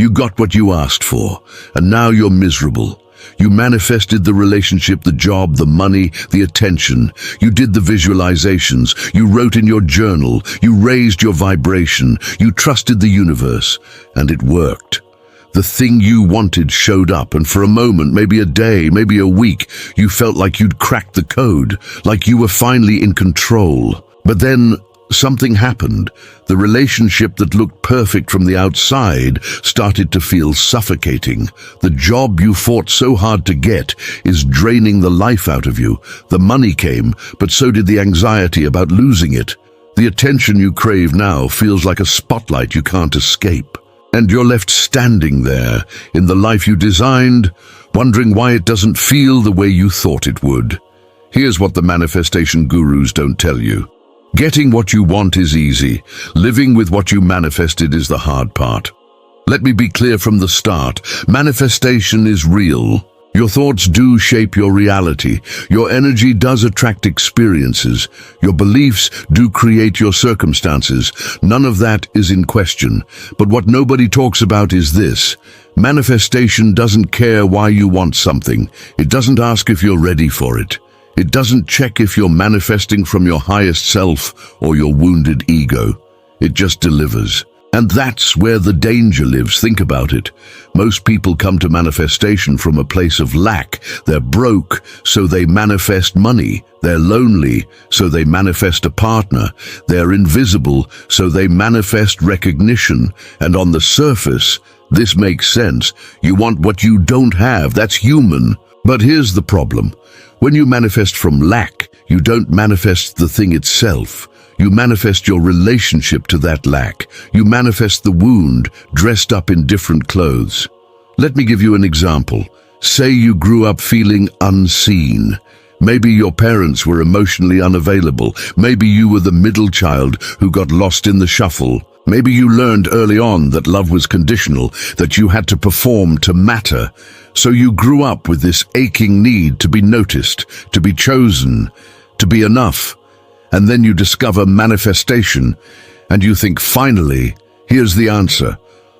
You got what you asked for, and now you're miserable. You manifested the relationship, the job, the money, the attention. You did the visualizations. You wrote in your journal. You raised your vibration. You trusted the universe, and it worked. The thing you wanted showed up, and for a moment, maybe a day, maybe a week, you felt like you'd cracked the code, like you were finally in control. But then something happened. The relationship that looked perfect from the outside started to feel suffocating. The job you fought so hard to get is draining the life out of you. The money came, but so did the anxiety about losing it. The attention you crave now feels like a spotlight you can't escape. And you're left standing there in the life you designed, wondering why it doesn't feel the way you thought it would. Here's what the manifestation gurus don't tell you. Getting what you want is easy. Living with what you manifested is the hard part. Let me be clear from the start. Manifestation is real. Your thoughts do shape your reality. Your energy does attract experiences. Your beliefs do create your circumstances. None of that is in question. But what nobody talks about is this. Manifestation doesn't care why you want something. It doesn't ask if you're ready for it. It doesn't check if you're manifesting from your highest self or your wounded ego. It just delivers. And that's where the danger lives. Think about it. Most people come to manifestation from a place of lack. They're broke, so they manifest money. They're lonely, so they manifest a partner. They're invisible, so they manifest recognition. And on the surface, this makes sense. You want what you don't have. That's human. But here's the problem. When you manifest from lack, you don't manifest the thing itself. You manifest your relationship to that lack. You manifest the wound dressed up in different clothes. Let me give you an example. Say you grew up feeling unseen. Maybe your parents were emotionally unavailable. Maybe you were the middle child who got lost in the shuffle. Maybe you learned early on that love was conditional, that you had to perform to matter. So you grew up with this aching need to be noticed, to be chosen, to be enough. And then you discover manifestation, and you think, finally, here's the answer.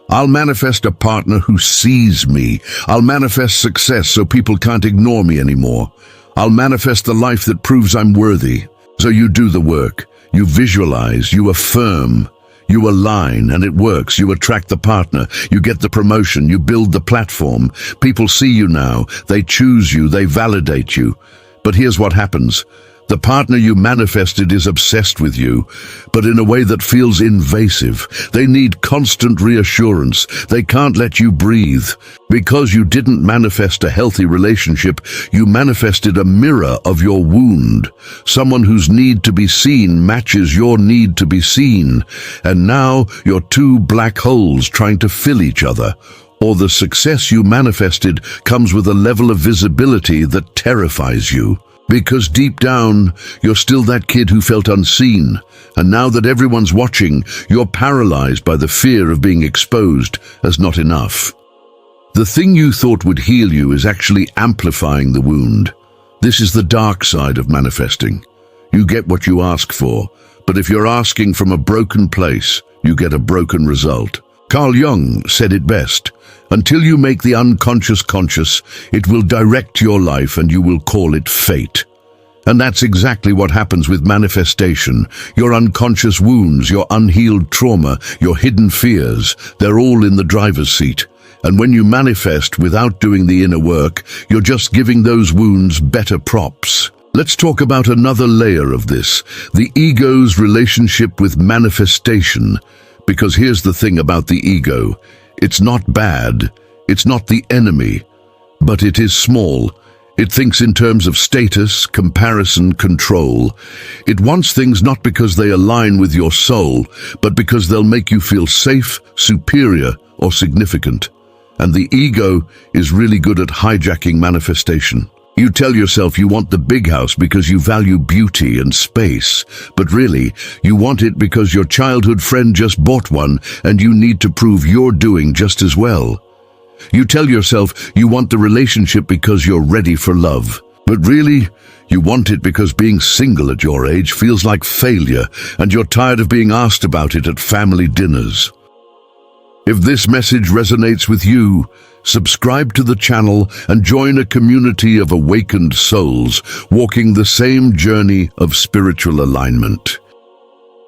I'll manifest a partner who sees me. I'll manifest success so people can't ignore me anymore. I'll manifest the life that proves I'm worthy. So you do the work. You visualize, you affirm. You align, and it works. You attract the partner. You get the promotion. You build the platform. People see you now. They choose you. They validate you. But here's what happens. The partner you manifested is obsessed with you, but in a way that feels invasive. They need constant reassurance. They can't let you breathe. Because you didn't manifest a healthy relationship, you manifested a mirror of your wound. Someone whose need to be seen matches your need to be seen. And now you're two black holes trying to fill each other. Or the success you manifested comes with a level of visibility that terrifies you. Because deep down, you're still that kid who felt unseen. And now that everyone's watching, you're paralyzed by the fear of being exposed as not enough. The thing you thought would heal you is actually amplifying the wound. This is the dark side of manifesting. You get what you ask for, but if you're asking from a broken place, you get a broken result. Carl Jung said it best. Until you make the unconscious conscious, it will direct your life and you will call it fate. And that's exactly what happens with manifestation. Your unconscious wounds, your unhealed trauma, your hidden fears, they're all in the driver's seat. And when you manifest without doing the inner work, you're just giving those wounds better props. Let's talk about another layer of this, the ego's relationship with manifestation. Because here's the thing about the ego. It's not bad, it's not the enemy, but it is small. It thinks in terms of status, comparison, control. It wants things not because they align with your soul, but because they'll make you feel safe, superior, or significant. And the ego is really good at hijacking manifestation. You tell yourself you want the big house because you value beauty and space, but really, you want it because your childhood friend just bought one and you need to prove you're doing just as well. You tell yourself you want the relationship because you're ready for love, but really, you want it because being single at your age feels like failure and you're tired of being asked about it at family dinners. If this message resonates with you, subscribe to the channel and join a community of awakened souls walking the same journey of spiritual alignment.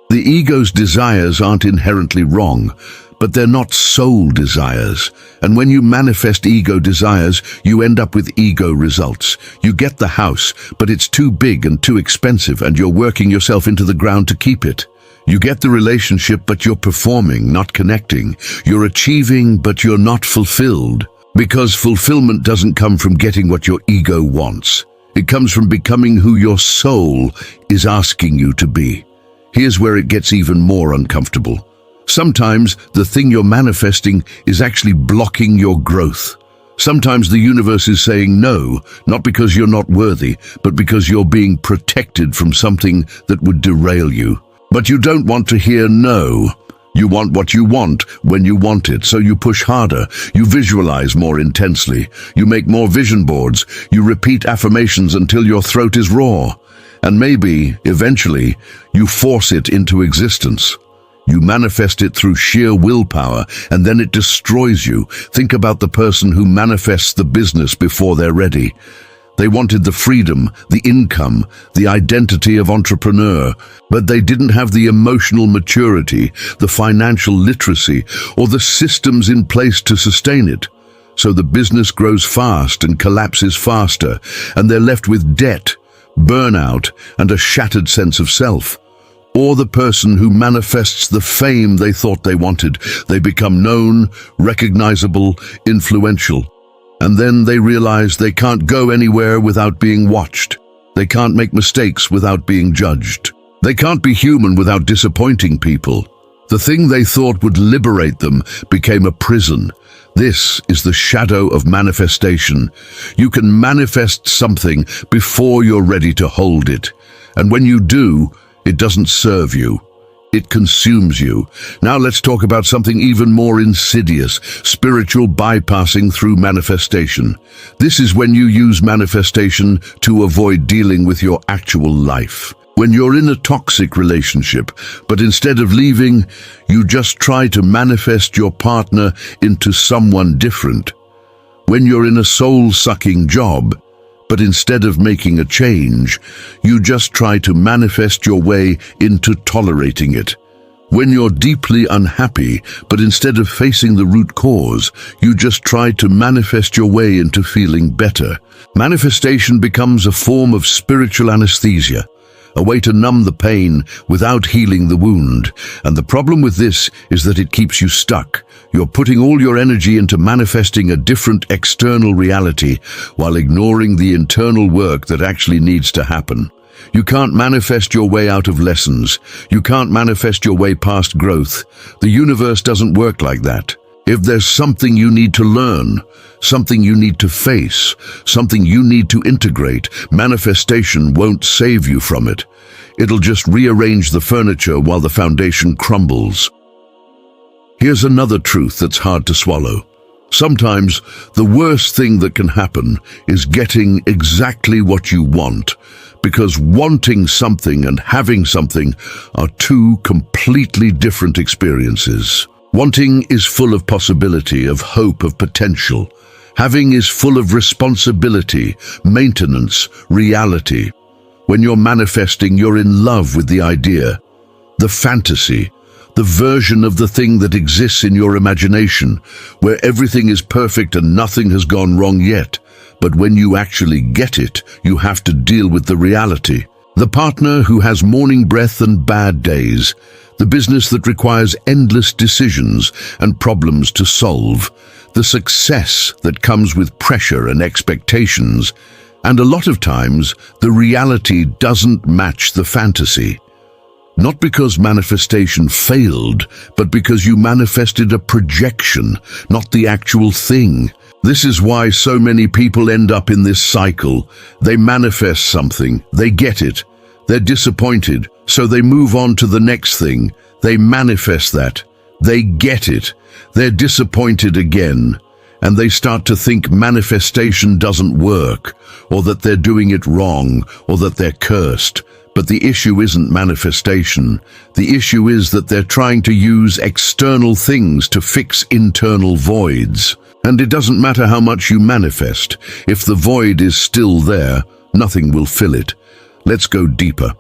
The ego's desires aren't inherently wrong, but they're not soul desires. And when you manifest ego desires, you end up with ego results. You get the house, but it's too big and too expensive, and you're working yourself into the ground to keep it. You get the relationship, but you're performing, not connecting. You're achieving, but you're not fulfilled. Because fulfillment doesn't come from getting what your ego wants. It comes from becoming who your soul is asking you to be. Here's where it gets even more uncomfortable. Sometimes the thing you're manifesting is actually blocking your growth. Sometimes the universe is saying no, not because you're not worthy, but because you're being protected from something that would derail you. But you don't want to hear no. You want what you want when you want it, so you push harder, you visualize more intensely, you make more vision boards, you repeat affirmations until your throat is raw. And maybe, eventually, you force it into existence. You manifest it through sheer willpower, and then it destroys you. Think about the person who manifests the business before they're ready. They wanted the freedom, the income, the identity of entrepreneur, but they didn't have the emotional maturity, the financial literacy, or the systems in place to sustain it. So the business grows fast and collapses faster, and they're left with debt, burnout, and a shattered sense of self. Or the person who manifests the fame they thought they wanted. They become known, recognizable, influential. And then they realize they can't go anywhere without being watched. They can't make mistakes without being judged. They can't be human without disappointing people. The thing they thought would liberate them became a prison. This is the shadow of manifestation. You can manifest something before you're ready to hold it. And when you do, it doesn't serve you. It consumes you. Now let's talk about something even more insidious, spiritual bypassing through manifestation. This is when you use manifestation to avoid dealing with your actual life. When you're in a toxic relationship, but instead of leaving, you just try to manifest your partner into someone different. When you're in a soul-sucking job, but instead of making a change, you just try to manifest your way into tolerating it. When you're deeply unhappy, but instead of facing the root cause, you just try to manifest your way into feeling better. Manifestation becomes a form of spiritual anesthesia, a way to numb the pain without healing the wound. And the problem with this is that it keeps you stuck. You're putting all your energy into manifesting a different external reality while ignoring the internal work that actually needs to happen. You can't manifest your way out of lessons. You can't manifest your way past growth. The universe doesn't work like that. If there's something you need to learn, something you need to face, something you need to integrate, manifestation won't save you from it. It'll just rearrange the furniture while the foundation crumbles. Here's another truth that's hard to swallow. Sometimes the worst thing that can happen is getting exactly what you want, because wanting something and having something are two completely different experiences. Wanting is full of possibility, of hope, of potential. Having is full of responsibility, maintenance, reality. When you're manifesting, you're in love with the idea, the fantasy, the version of the thing that exists in your imagination, where everything is perfect and nothing has gone wrong yet. But when you actually get it, you have to deal with the reality. The partner who has morning breath and bad days. The business that requires endless decisions and problems to solve. The success that comes with pressure and expectations. And a lot of times, the reality doesn't match the fantasy. Not because manifestation failed, but because you manifested a projection, not the actual thing. This is why so many people end up in this cycle. They manifest something, they get it, they're disappointed, so they move on to the next thing. They manifest that, they get it, they're disappointed again, and they start to think manifestation doesn't work, or that they're doing it wrong, or that they're cursed. But the issue isn't manifestation. The issue is that they're trying to use external things to fix internal voids. And it doesn't matter how much you manifest. If the void is still there, nothing will fill it. Let's go deeper.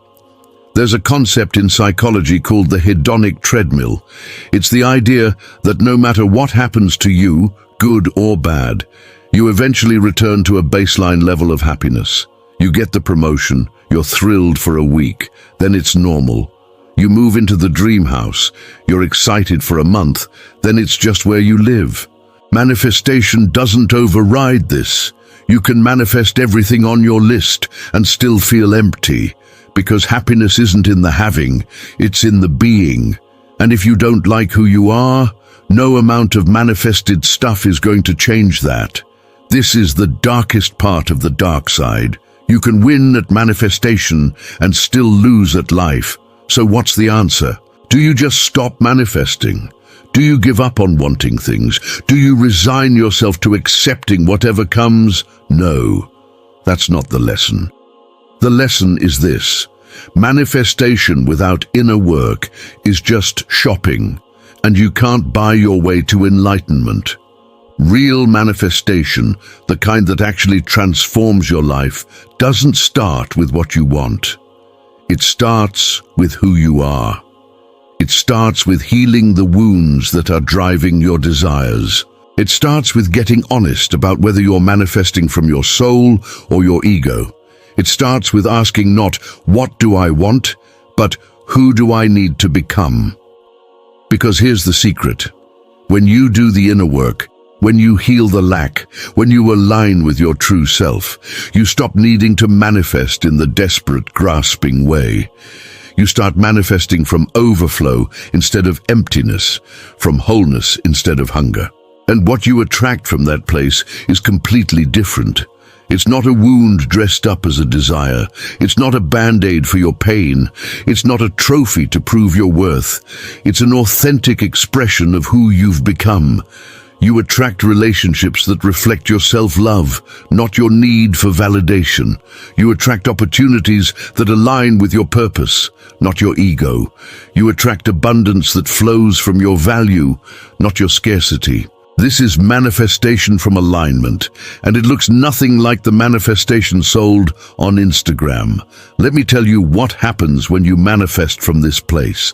There's a concept in psychology called the hedonic treadmill. It's the idea that no matter what happens to you, good or bad, you eventually return to a baseline level of happiness. You get the promotion, you're thrilled for a week, then it's normal. You move into the dream house, you're excited for a month, then it's just where you live. Manifestation doesn't override this. You can manifest everything on your list and still feel empty, because happiness isn't in the having, it's in the being. And if you don't like who you are, no amount of manifested stuff is going to change that. This is the darkest part of the dark side. You can win at manifestation and still lose at life. So what's the answer? Do you just stop manifesting? Do you give up on wanting things? Do you resign yourself to accepting whatever comes? No, that's not the lesson. The lesson is this: manifestation without inner work is just shopping, and you can't buy your way to enlightenment. Real manifestation, the kind that actually transforms your life, doesn't start with what you want. It starts with who you are. It starts with healing the wounds that are driving your desires. It starts with getting honest about whether you're manifesting from your soul or your ego. It starts with asking not, what do I want, but who do I need to become? Because here's the secret. When you do the inner work, when you heal the lack, when you align with your true self, you stop needing to manifest in the desperate, grasping way. You start manifesting from overflow instead of emptiness, from wholeness instead of hunger. And what you attract from that place is completely different. It's not a wound dressed up as a desire. It's not a band-aid for your pain. It's not a trophy to prove your worth. It's an authentic expression of who you've become. You attract relationships that reflect your self-love, not your need for validation. You attract opportunities that align with your purpose, not your ego. You attract abundance that flows from your value, not your scarcity. This is manifestation from alignment, and it looks nothing like the manifestation sold on Instagram. Let me tell you what happens when you manifest from this place.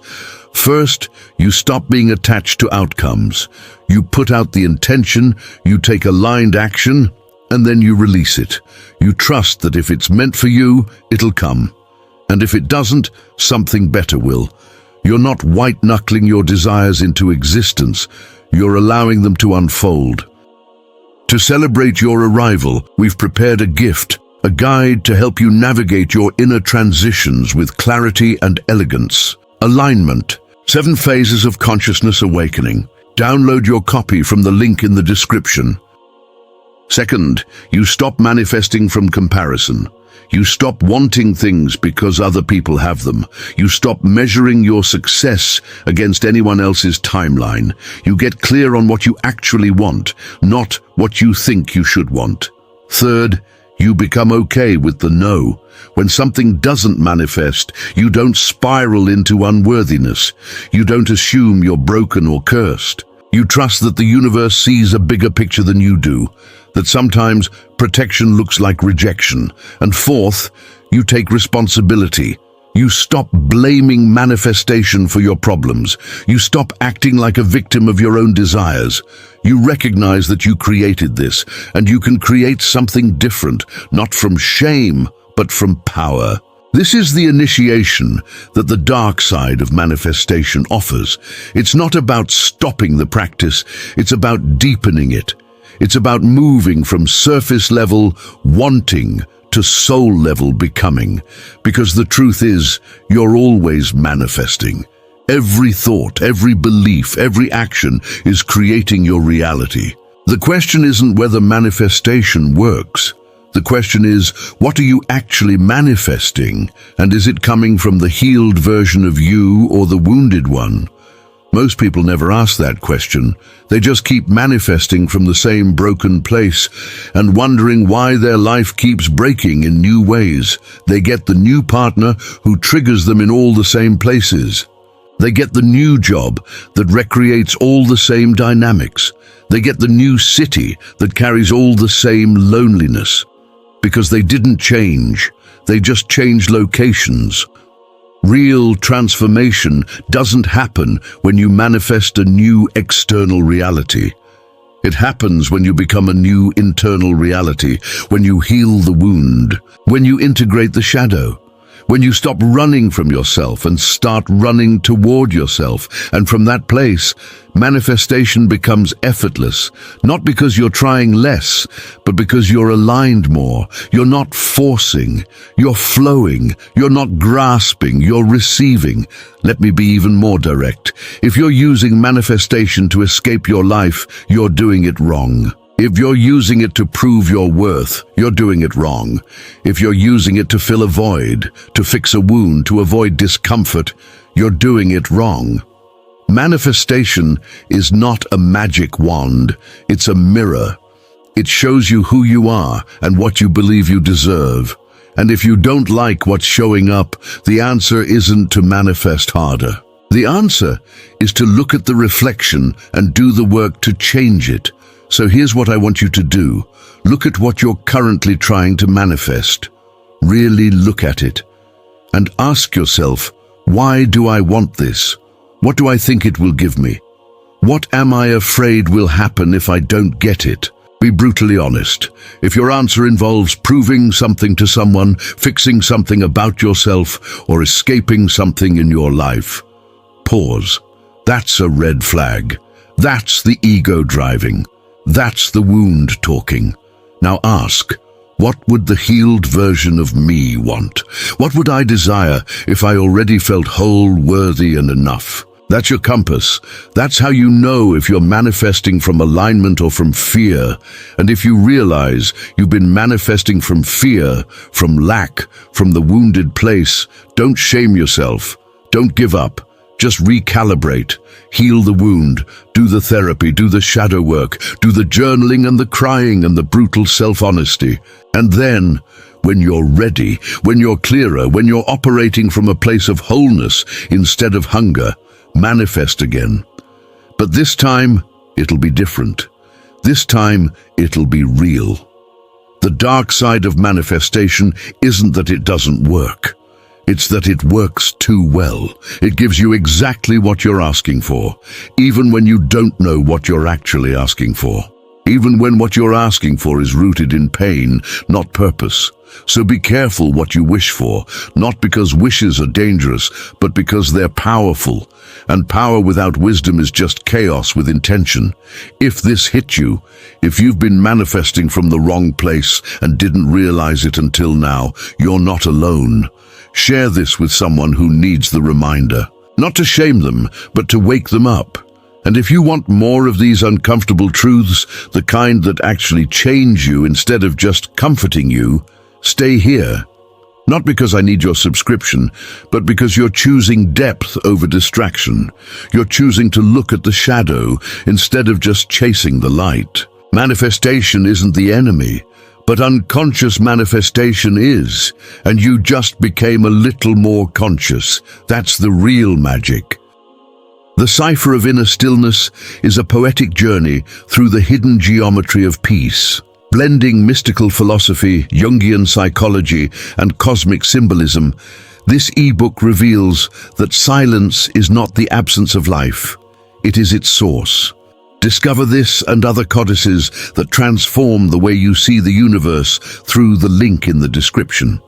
First, you stop being attached to outcomes. You put out the intention, you take aligned action, and then you release it. You trust that if it's meant for you, it'll come. And if it doesn't, something better will. You're not white-knuckling your desires into existence. You're allowing them to unfold. To celebrate your arrival, we've prepared a gift, a guide to help you navigate your inner transitions with clarity and elegance. Alignment. 7 Phases of Consciousness Awakening. Download your copy from the link in the description. Second, you stop manifesting from comparison. You stop wanting things because other people have them. You stop measuring your success against anyone else's timeline. You get clear on what you actually want, not what you think you should want. Third, you become okay with the no. When something doesn't manifest, you don't spiral into unworthiness. You don't assume you're broken or cursed. You trust that the universe sees a bigger picture than you do, that sometimes protection looks like rejection. And fourth, you take responsibility. You stop blaming manifestation for your problems. You stop acting like a victim of your own desires. You recognize that you created this, and you can create something different, not from shame, but from power. This is the initiation that the dark side of manifestation offers. It's not about stopping the practice, it's about deepening it. It's about moving from surface level wanting to soul level becoming. Because the truth is, you're always manifesting. Every thought, every belief, every action is creating your reality. The question isn't whether manifestation works. The question is, what are you actually manifesting? And is it coming from the healed version of you or the wounded one? Most people never ask that question. They just keep manifesting from the same broken place and wondering why their life keeps breaking in new ways. They get the new partner who triggers them in all the same places. They get the new job that recreates all the same dynamics. They get the new city that carries all the same loneliness. Because they didn't change, they just changed locations. Real transformation doesn't happen when you manifest a new external reality. It happens when you become a new internal reality, when you heal the wound, when you integrate the shadow, when you stop running from yourself and start running toward yourself. And from that place, manifestation becomes effortless, not because you're trying less, but because you're aligned more. You're not forcing, you're flowing, you're not grasping, you're receiving. Let me be even more direct. If you're using manifestation to escape your life, you're doing it wrong. If you're using it to prove your worth, you're doing it wrong. If you're using it to fill a void, to fix a wound, to avoid discomfort, you're doing it wrong. Manifestation is not a magic wand, it's a mirror. It shows you who you are and what you believe you deserve. And if you don't like what's showing up, the answer isn't to manifest harder. The answer is to look at the reflection and do the work to change it. So here's what I want you to do. Look at what you're currently trying to manifest. Really look at it. And ask yourself, why do I want this? What do I think it will give me? What am I afraid will happen if I don't get it? Be brutally honest. If your answer involves proving something to someone, fixing something about yourself, or escaping something in your life, pause. That's a red flag. That's the ego driving. That's the wound talking. Now ask, what would the healed version of me want? What would I desire if I already felt whole, worthy, and enough? That's your compass. That's how you know if you're manifesting from alignment or from fear. And if you realize you've been manifesting from fear, from lack, from the wounded place, don't shame yourself. Don't give up. Just recalibrate, heal the wound, do the therapy, do the shadow work, do the journaling and the crying and the brutal self-honesty. And then, when you're ready, when you're clearer, when you're operating from a place of wholeness instead of hunger, manifest again. But this time, it'll be different. This time, it'll be real. The dark side of manifestation isn't that it doesn't work. It's that it works too well. It gives you exactly what you're asking for, even when you don't know what you're actually asking for. Even when what you're asking for is rooted in pain, not purpose. So be careful what you wish for, not because wishes are dangerous, but because they're powerful. And power without wisdom is just chaos with intention. If this hit you, if you've been manifesting from the wrong place and didn't realize it until now, you're not alone. Share this with someone who needs the reminder. Not to shame them, but to wake them up. And if you want more of these uncomfortable truths, the kind that actually change you instead of just comforting you, stay here. Not because I need your subscription, but because you're choosing depth over distraction. You're choosing to look at the shadow instead of just chasing the light. Manifestation isn't the enemy, but unconscious manifestation is, and you just became a little more conscious. That's the real magic. The cipher of inner stillness is a poetic journey through the hidden geometry of peace. Blending mystical philosophy, Jungian psychology, and cosmic symbolism, this ebook reveals that silence is not the absence of life, it is its source. Discover this and other codices that transform the way you see the universe through the link in the description.